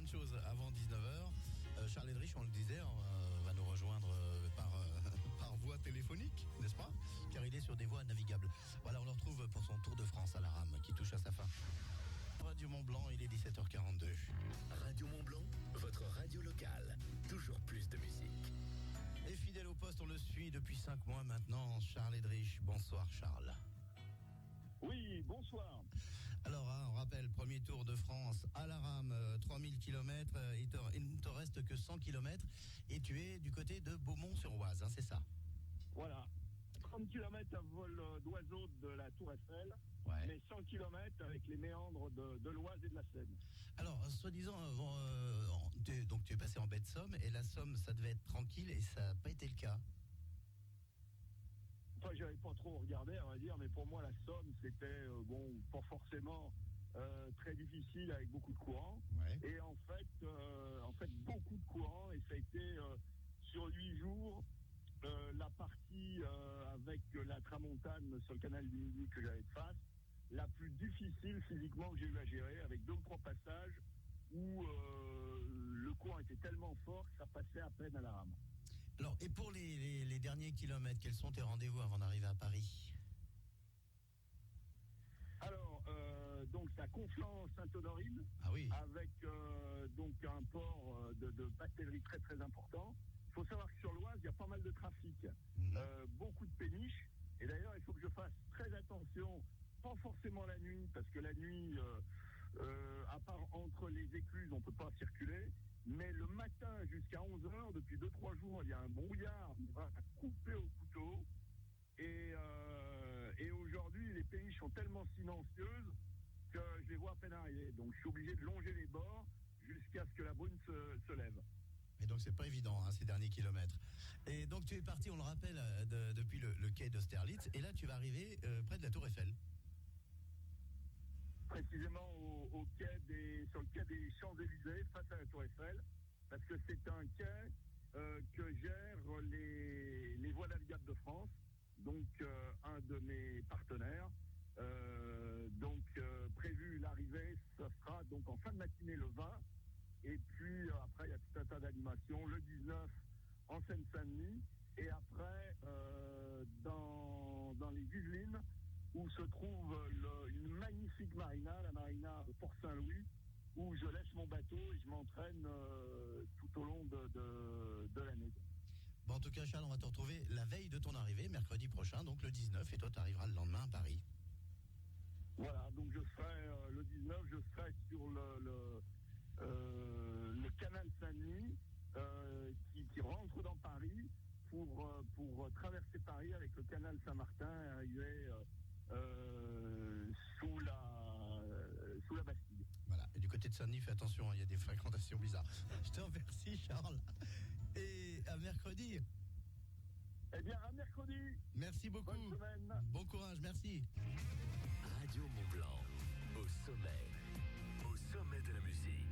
plein de choses avant 19h. Charles Edrich, on le disait, va nous rejoindre par voie téléphonique, n'est-ce pas? Car il est sur des voies navigables. Voilà, on le retrouve pour son Tour de France à la rame qui touche à sa fin. Radio Mont-Blanc, il est 17h42. Radio Mont-Blanc, votre radio locale. Toujours plus de musique. Et fidèle au poste, on le suit depuis 5 mois maintenant. Charles Edrich. Bonsoir Charles. Oui, bonsoir. Alors, on rappelle, premier Tour de France à la rame, 3000 km, il ne te reste que 100 km et tu es du côté de Beaumont-sur-Oise, c'est ça? Voilà, 30 km à vol d'oiseau de la Tour Eiffel, ouais. Mais 100 km avec les méandres de l'Oise et de la Seine. Alors, soi-disant, donc tu es passé en baie de Somme et la Somme, ça devait être tranquille et ça n'a pas été le cas. Enfin, j'avais pas trop regardé, on va dire, mais pour moi, la Somme, c'était, pas forcément très difficile avec beaucoup de courant. Ouais. Et en fait, beaucoup de courant, et ça a été sur 8 jours, la partie avec la tramontane sur le canal du Midi que j'avais de face, la plus difficile physiquement que j'ai eu à gérer, avec 2 ou 3 passages où le courant était tellement fort que ça passait à peine à la rame. Alors, et pour les derniers kilomètres, quels sont tes rendez-vous avant d'arriver à Paris? Alors, donc c'est à Conflans-Sainte-Honorine, ah oui. Avec donc un port de pastelerie très très important. Il faut savoir que sur l'Oise, il y a pas mal de trafic, beaucoup de péniches. Et d'ailleurs, il faut que je fasse très attention, pas forcément la nuit, parce que la nuit, à part entre les écluses, on ne peut pas circuler. Mais le matin jusqu'à 11h, depuis 2-3 jours, il y a un brouillard qui va couper au couteau. Et aujourd'hui, les péniches sont tellement silencieuses que je les vois à peine arriver. Donc je suis obligé de longer les bords jusqu'à ce que la brune se lève. Et donc c'est pas évident ces derniers kilomètres. Et donc tu es parti, on le rappelle, depuis le quai d'Austerlitz. Et là tu vas arriver près de la Tour Eiffel. Précisément sur le quai des Champs-Élysées, face à la Tour Eiffel, parce que c'est un quai que gèrent les voies navigables de France, donc un de mes partenaires. Prévu l'arrivée, ce sera donc en fin de matinée le 20, et puis après il y a tout un tas d'animations, le 19 en Seine-Saint-Denis, et après dans les Yvelines, où se trouve une magnifique marina, la marina Port-Saint-Louis, où je laisse mon bateau et je m'entraîne tout au long de l'année. Bon, en tout cas, Charles, on va te retrouver la veille de ton arrivée, mercredi prochain, donc le 19, et toi, tu arriveras le lendemain à Paris. Voilà, donc je serai le 19, je serai sur le canal Saint-Denis qui rentre dans Paris pour traverser Paris avec le canal Saint-Martin et arriver sous la Bastille. Voilà, et du côté de Saint-Denis, fais attention, il y a des fréquentations bizarres. Je te remercie, Charles. Et à mercredi. Eh bien, à mercredi. Merci beaucoup. Bonne semaine. Bon courage, merci. Radio Mont-Blanc, au sommet de la musique.